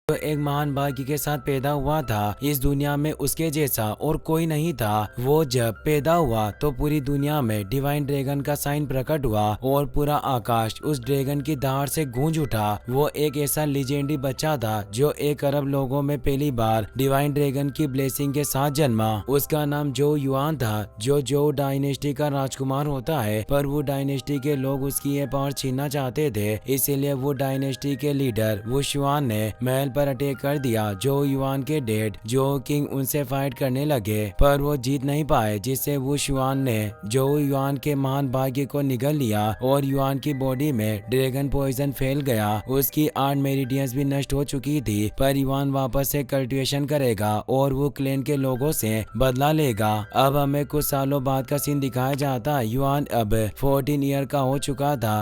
जो एक महान भाग्य के साथ पैदा हुआ था। इस दुनिया में उसके जैसा और कोई नहीं था। वो जब पैदा हुआ तो पूरी दुनिया में डिवाइन ड्रैगन का साइन प्रकट हुआ और पूरा आकाश उस ड्रैगन की दहाड़ से गूंज उठा। वो एक ऐसा लीजेंडरी बच्चा था जो 1 अरब लोगों में पहली बार डिवाइन ड्रैगन की ब्लेसिंग के साथ जन्मा। उसका नाम जो युआन था, जो डायनेस्टी का राजकुमार होता है। पर वो डायनेस्टी के लोग उसकी ये पावर छीनना चाहते थे, इसीलिए वो डायनेस्टी के लीडर वो युआन ने महल पर अटैक कर दिया। जो युआन के डैड जो किंग उनसे फाइट करने लगे, पर वो जीत नहीं पाए, जिससे वो युआन ने जो युआन के महान भाग्य को निगल लिया और युआन की बॉडी में ड्रैगन पॉइजन फैल गया। उसकी 8 मेरिडियंस भी नष्ट हो चुकी थी। पर युआन वापस से कल्टिवेशन करेगा और वो क्लैन के लोगों से बदला लेगा। अब हमें कुछ सालों बाद का सीन दिखाया जाता है। युआन अब 14 ईयर का हो चुका था।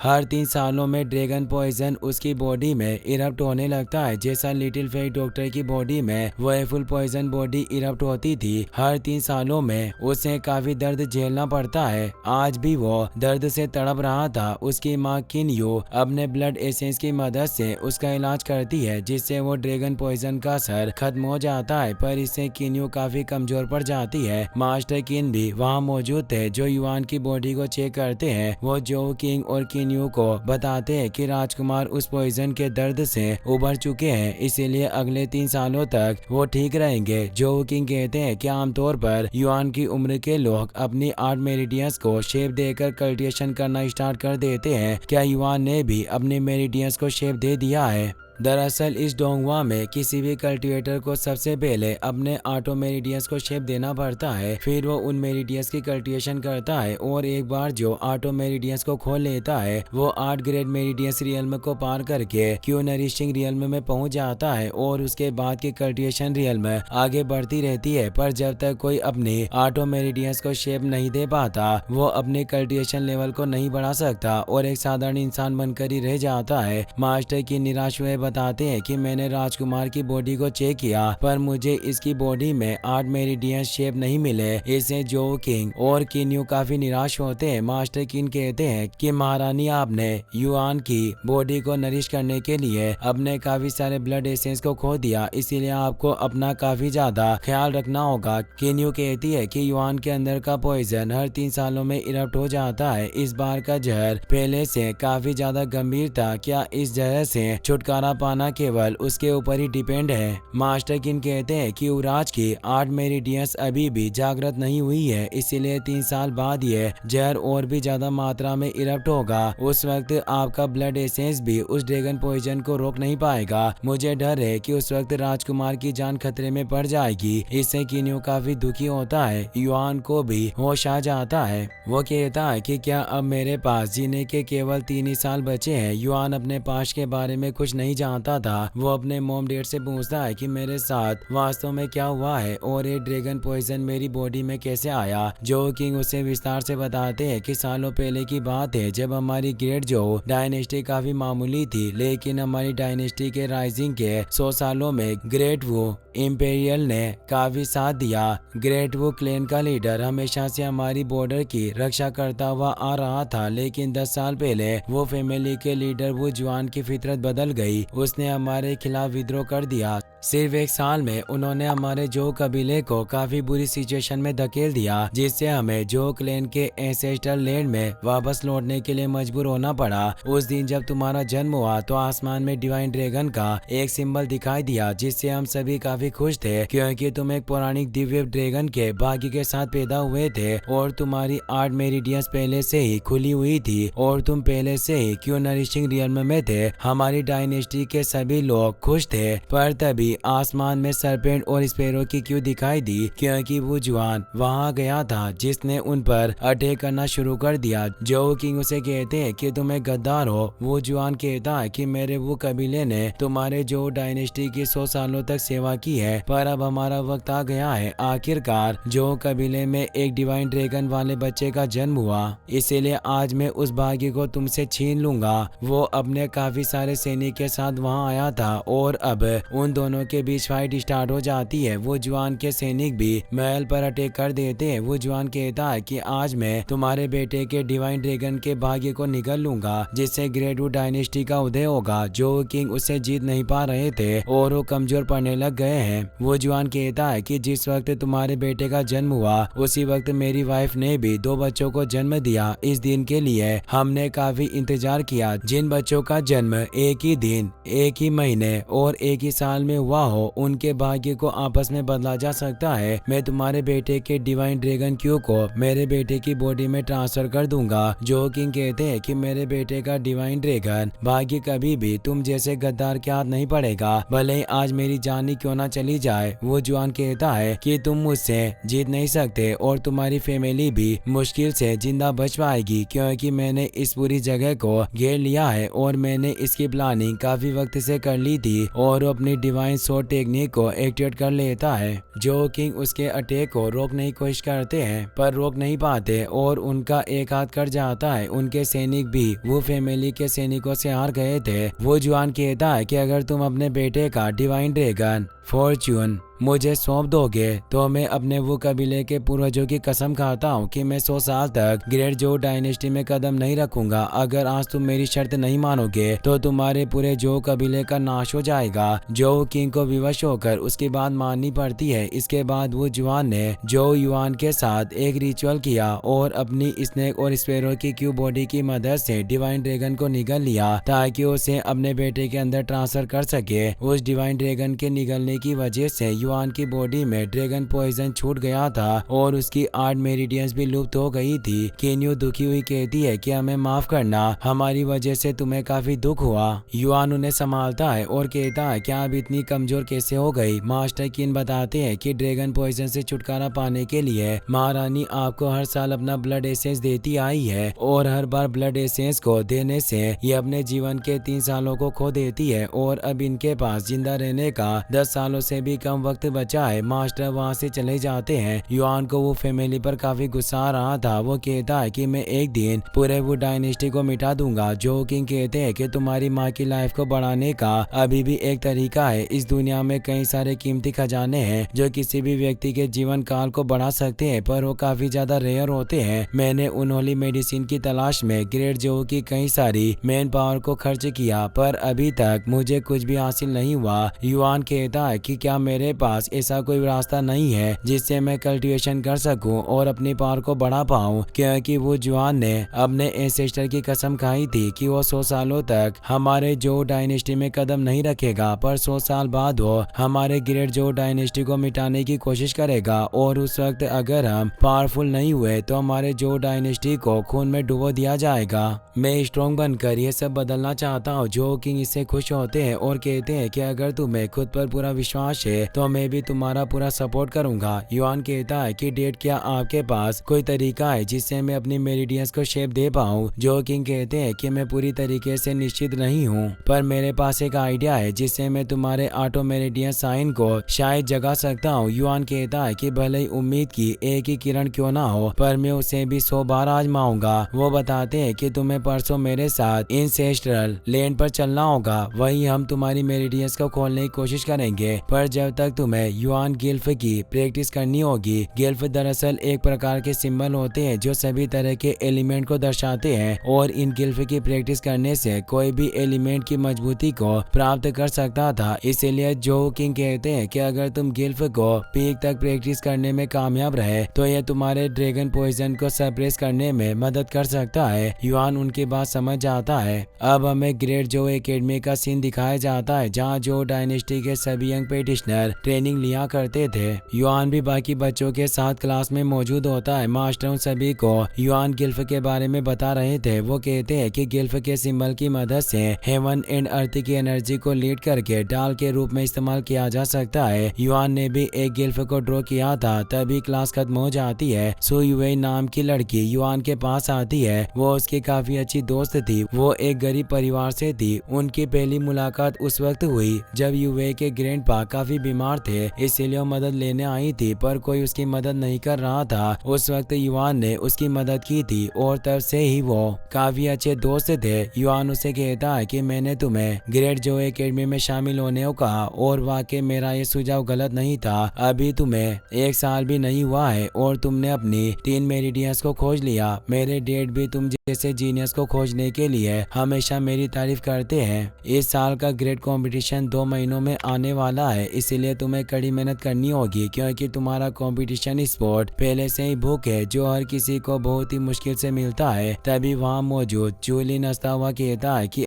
हर 3 सालों में ड्रैगन पॉइजन उसकी बॉडी में इरप्ट होने लगता है। जैसा लिटिल फेरी डॉक्टर की बॉडी में वो फुल पॉइजन बॉडी इरप्ट होती थी। हर 3 सालों में उसे काफी दर्द झेलना पड़ता है। आज भी वो दर्द से तड़प रहा था। उसकी माँ किन्यू अपने ब्लड एसेंस की मदद से उसका इलाज करती है, जिससे वो ड्रैगन पॉइजन का असर खत्म हो जाता है। पर इससे किन्यू काफी कमजोर पड़ जाती है। मास्टर किन भी वहाँ मौजूद थे जो युआन की बॉडी को चेक करते हैं। वो जो किंग और किन्यू को बताते हैं कि राजकुमार उस पॉइजन के दर्द से उबर चुके हैं, इसीलिए अगले 3 सालों तक वो ठीक रहेंगे। जो किंग कहते हैं कि आमतौर पर युआन की उम्र के लोग अपनी 8 मेरिडियंस को शेप देकर कल्टिवेशन करना स्टार्ट कर देते हैं। क्या युआन ने भी अपने मेरिडियंस को शेप दे दिया है? दरअसल इस डोंगवा में किसी भी कल्टीवेटर को सबसे पहले अपने ऑटो मेरिडियंस को शेप देना पड़ता है। फिर वो उन मेरिडियंस की कल्टीवेशन करता है और एक बार जो ऑटो मेरिडियंस को खोल लेता है, वो 8 ग्रेड मेरिडियंस रियल्म को पार करके क्यू नरिशिंग रियल्म में पहुंच जाता है और उसके बाद की कल्टीवेशन रियल्म आगे बढ़ती रहती है। पर जब तक कोई अपने ऑटो मेरिडियंस को शेप नहीं दे पाता, वो अपने कल्टीवेशन लेवल को नहीं बढ़ा सकता और एक साधारण इंसान बनकर ही रह जाता है। मास्टर की निराश हुए बताते हैं कि मैंने राजकुमार की बॉडी को चेक किया, पर मुझे इसकी बॉडी में 8 मेरिडियन शेप नहीं मिले। इससे जो किंग और किन्यू काफी निराश होते हैं। मास्टर किंग कहते हैं कि महारानी, आपने युआन की बॉडी को नरिश करने के लिए अपने काफी सारे ब्लड एसेंस को खो दिया, इसीलिए आपको अपना काफी ज्यादा ख्याल रखना होगा। किन्यू कहती है कि युआन के अंदर का पॉइजन हर 3 सालों में इरप्ट हो जाता है। इस बार का जहर पहले से काफी ज्यादा गंभीर था। क्या इस जहर से छुटकारा पाना केवल उसके ऊपर ही डिपेंड है? मास्टर किन कहते हैं कि युवराज की 8 मेरिडियंस अभी भी जागृत नहीं हुई है, इसीलिए 3 साल बाद ये जहर और भी ज्यादा मात्रा में इरप्ट होगा। उस वक्त आपका ब्लड एसेंस भी उस ड्रैगन पॉइजन को रोक नहीं पाएगा। मुझे डर है कि उस वक्त राजकुमार की जान खतरे में पड़ जाएगी। इससे किन्यू काफी दुखी होता है। युआन को भी होश आ जाता है। वो कहता है कि क्या अब मेरे पास जीने के केवल 3 ही साल बचे हैं? युआन अपने पास्ट के बारे में कुछ नहीं जानता था। वो अपने मॉम डैड से पूछता है कि मेरे साथ वास्तव में क्या हुआ है और ये ड्रैगन पॉइजन मेरी बॉडी में कैसे आया। जो किंग उसे विस्तार से बताते हैं कि सालों पहले की बात है, जब हमारी ग्रेट जो डायनेस्टी काफी मामूली थी, लेकिन हमारी डायनेस्टी के राइजिंग के 100 सालों में ग्रेट वो इंपेरियल ने काफी साथ दिया। ग्रेट वो क्लैन का लीडर हमेशा से हमारी बॉर्डर की रक्षा करता हुआ आ रहा था, लेकिन 10 साल पहले वो फैमिली के लीडर वो जुआन की फितरत बदल गई। उसने हमारे खिलाफ विद्रोह कर दिया। सिर्फ 1 साल में उन्होंने हमारे जो कबीले को काफी बुरी सिचुएशन में धकेल दिया, जिससे हमें जो क्लैन के एंसेस्ट्रल लैंड में वापस लौटने के लिए मजबूर होना पड़ा। उस दिन जब तुम्हारा जन्म हुआ तो आसमान में डिवाइन ड्रैगन का एक सिंबल दिखाई दिया, जिससे हम सभी काफी खुश थे, क्योंकि तुम एक पौराणिक दिव्य ड्रैगन के भाग्य के साथ पैदा हुए थे और तुम्हारी 8 मेरिडियंस पहले से ही खुली हुई थी और तुम पहले से ही क्यू नरिशिंग रियल्म में थे। हमारी डायनेस्टी के सभी लोग खुश थे। पर तभी आसमान में सरपेंट और स्पैरो की क्यों दिखाई दी, क्योंकि वो जुआन वहां गया था जिसने उन पर अटैक करना शुरू कर दिया। जो किंग उसे कहते हैं कि तुम एक गद्दार हो। वो जुआन कहता है कि मेरे वो कबीले ने तुम्हारे जो डायनेस्टी की 100 सालों तक सेवा की है, पर अब हमारा वक्त आ गया है। आखिरकार जो कबीले में एक डिवाइन ड्रैगन वाले बच्चे का जन्म हुआ, इसीलिए आज मैं उस भाग्य को तुमसे छीन लूंगा। वो अपने काफी सारे सैनिक के साथ वहाँ आया था और अब उन दोनों दोनों के बीच फाइट स्टार्ट हो जाती है। वो जुआन के सैनिक भी महल पर अटैक कर देते हैं। वो जुआन कहता है कि आज मैं तुम्हारे बेटे के डिवाइन ड्रैगन के भाग्य को निगल लूंगा, जिससे ग्रेट वुड डायनेस्टी का उदय होगा। जो किंग उससे जीत नहीं पा रहे थे और वो कमजोर पड़ने लग गए हैं। वो जुआन कहता है कि जिस वक्त तुम्हारे बेटे का जन्म हुआ उसी वक्त मेरी वाइफ ने भी 2 बच्चों को जन्म दिया। इस दिन के लिए हमने काफी इंतजार किया। जिन बच्चों का जन्म एक ही दिन, एक ही महीने और एक ही साल में हुआ हो, उनके भाग्य को आपस में बदला जा सकता है। मैं तुम्हारे बेटे के डिवाइन ड्रैगन क्यू को मेरे बेटे की बॉडी में ट्रांसफर कर दूंगा। जो किंग कहते हैं कि मेरे बेटे का डिवाइन ड्रैगन भाग्य कभी भी तुम जैसे गद्दार के हाथ नहीं पड़ेगा, भले ही आज मेरी जान ही क्यों ना चली जाए। वो जुआन कहता है कि तुम मुझसे जीत नहीं सकते और तुम्हारी फैमिली भी मुश्किल से जिंदा बच पाएगी, क्योंकि मैंने इस पूरी जगह को घेर लिया है और मैंने इसकी प्लानिंग काफी वक्त से कर ली थी। और अपनी डिवाइन शॉट टेक्निक को एक्टिवेट कर लेता है। जो किंग उसके अटैक को रोकने की कोशिश करते हैं पर रोक नहीं पाते और उनका एक हाथ कट जाता है। उनके सैनिक भी वो फैमिली के सैनिकों से हार गए थे। वो जुआन कहता है कि अगर तुम अपने बेटे का डिवाइन ड्रैगन फॉर्च्यून मुझे सौंप दोगे तो मैं अपने वो कबीले के पूर्वजों की कसम खाता हूँ कि मैं 100 साल तक ग्रेट जो डायनेस्टी में कदम नहीं रखूंगा। अगर आज तुम मेरी शर्त नहीं मानोगे तो तुम्हारे पूरे जो कबीले का नाश हो जाएगा। जो किंग को विवश होकर उसकी बात माननी पड़ती है। इसके बाद वो जुआन ने जो युआन के साथ एक रिचुअल किया और अपनी स्नेक और स्पेरो की क्यू बॉडी की मदद से डिवाइन ड्रैगन को निगल लिया ताकि उसे अपने बेटे के अंदर ट्रांसफर कर सके। उस डिवाइन ड्रैगन के निगलने की वजह से युआन की बॉडी में ड्रैगन पॉइजन छूट गया था और उसकी 8 मेरिडियंस भी लुप्त हो गई थी। केन्यू दुखी हुई कहती है कि हमें माफ करना, हमारी वजह से तुम्हें काफी दुख हुआ। युआन उन्हें संभालता है और कहता है क्या आप इतनी कमजोर कैसे हो गई। मास्टर किन बताते हैं कि ड्रैगन पॉइजन से छुटकारा पाने के लिए महारानी आपको हर साल अपना ब्लड एसेंस देती आई है और हर बार ब्लड एसेंस को देने से ये अपने जीवन के 3 सालों को खो देती है और अब इनके पास जिंदा रहने का 10 सालों से भी कम वक्त बचा है। मास्टर वहाँ से चले जाते हैं। युआन को वो फैमिली पर काफी गुस्सा आ रहा था। वो कहता है कि मैं एक दिन पूरे वो डायनेस्टी को मिटा दूंगा। जो किंग कहते हैं कि तुम्हारी माँ की लाइफ को बढ़ाने का अभी भी एक तरीका है। इस दुनिया में कई सारे कीमती खजाने हैं जो किसी भी व्यक्ति के जीवन काल को बढ़ा सकते हैं, पर वो काफी ज्यादा रेयर होते हैं। मैंने उनहोली मेडिसिन की तलाश में ग्रेट जो की कई सारी मैन पावर को खर्च किया, पर अभी तक मुझे कुछ भी हासिल नहीं हुआ। युआन कहता है कि क्या मेरे पास ऐसा कोई रास्ता नहीं है जिससे मैं कल्टीवेशन कर सकूं और अपनी पावर को बढ़ा पाऊं, क्योंकि वो जुआन ने अपने एंसेस्टर की कसम खाई थी कि वो 100 सालों तक हमारे जो डायनेस्टी में कदम नहीं रखेगा, पर 100 साल बाद वो हमारे ग्रेट जो डायनेस्टी को मिटाने की कोशिश करेगा और उस वक्त अगर हम पावरफुल नहीं हुए तो हमारे जो डायनेस्टी को खून में डुबो दिया जाएगा। मैं स्ट्रॉन्ग बनकर ये सब बदलना चाहता हूँ। जो किंग इससे खुश होते हैं और कहते हैं कि अगर तुम्हें खुद पर पूरा विश्वास है तो मैं भी तुम्हारा पूरा सपोर्ट करूंगा। युआन कहता है कि डेट क्या आपके पास कोई तरीका है जिससे मैं अपनी मेरिडियंस को शेप दे पाऊँ। जो किंग कहते हैं कि मैं पूरी तरीके से निश्चित नहीं हूँ, पर मेरे पास एक आइडिया है जिससे मैं तुम्हारे ऑटो मेरिडियन साइन को शायद जगा सकता हूँ। युआन कहता है कि भले ही उम्मीद की एक ही किरण क्यों ना हो, पर मैं उसे भी 100 बार आजमाऊंगा। वो बताते हैं कि तुम्हें परसों मेरे साथ इंसेस्ट्रल लैंड पर चलना होगा, वहीं हम तुम्हारी मेरिडियंस को खोलने की कोशिश करेंगे, पर जब तक तुम्हें युआन गिल्फ की प्रैक्टिस करनी होगी। गिल्फ दरअसल एक प्रकार के सिंबल होते हैं जो सभी तरह के एलिमेंट को दर्शाते हैं और इन गिल्फ की प्रैक्टिस करने से कोई भी एलिमेंट की मजबूती को प्राप्त कर सकता था। इसीलिए जो किंग कहते हैं कि अगर तुम गिल्फ को पीक तक प्रैक्टिस करने में कामयाब रहे तो यह तुम्हारे ड्रैगन पॉइजन को सप्रेस करने में मदद कर सकता है। युआन उनकी बात समझ जाता है। अब हमें ग्रेट जो एकेडमी का सीन दिखाया जाता है जहाँ जो डायनेस्टी के सभी यंग पेटिशनर ट्रेनिंग लिया करते थे। युआन भी बाकी बच्चों के साथ क्लास में मौजूद होता है। मास्टर उन सभी को युआन गिल्फ के बारे में बता रहे थे। वो कहते हैं कि गिल्फ के सिंबल की मदद से हेवन एंड अर्थ की एनर्जी को लीड करके डाल के रूप में इस्तेमाल किया जा सकता है। युआन ने भी एक गिल्फ को ड्रॉ किया था। तभी क्लास खत्म हो जाती है। सो युवे नाम की लड़की युआन के पास आती है। वो उसकी काफी अच्छी दोस्त थी। वो एक गरीब परिवार से थी। उनकी पहली मुलाकात उस वक्त हुई जब युवे के ग्रैंड पापा काफी बीमार थे, इसीलिए वो मदद लेने आई थी, पर कोई उसकी मदद नहीं कर रहा था। उस वक्त युआन ने उसकी मदद की थी और तब से ही वो काफी अच्छे दोस्त थे। युआन उसे कहता है कि मैंने तुम्हें ग्रेट जो एकेडमी में शामिल होने को कहा और वाकई मेरा ये सुझाव गलत नहीं था। अभी तुम्हें 1 साल भी नहीं हुआ है और तुमने अपनी 3 मेरिडियंस को खोज लिया। मेरे डैड भी तुम जैसे जीनियस को खोजने के लिए हमेशा मेरी तारीफ करते हैं। इस साल का ग्रेट कंपटीशन 2 महीनों में आने वाला है, इसीलिए तुम्हें कड़ी मेहनत करनी होगी क्योंकि तुम्हारा कंपटीशन स्पॉट पहले से ही बुक है, जो हर किसी को बहुत ही मुश्किल से मिलता है। तभी वहाँ मौजूद जूलियन हंसता हुआ कहता है कि